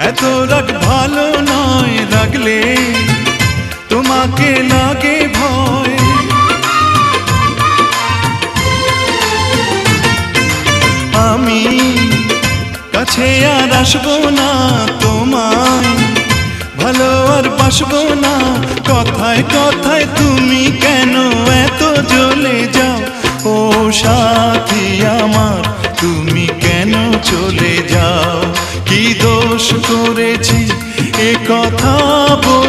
এত রাগ ভালো নয়, রাগলে তোমাকে লাগে ভয়। আমি কাছে আর আসবো না, তোমায় ভালো আর বাসবো না। কথায় কথায় তুমি কেন এত জ্বলে যাও? ও সাথী আমার, তুমি কেন চলে যাও? কি দোষ করেছি এ কথা বল।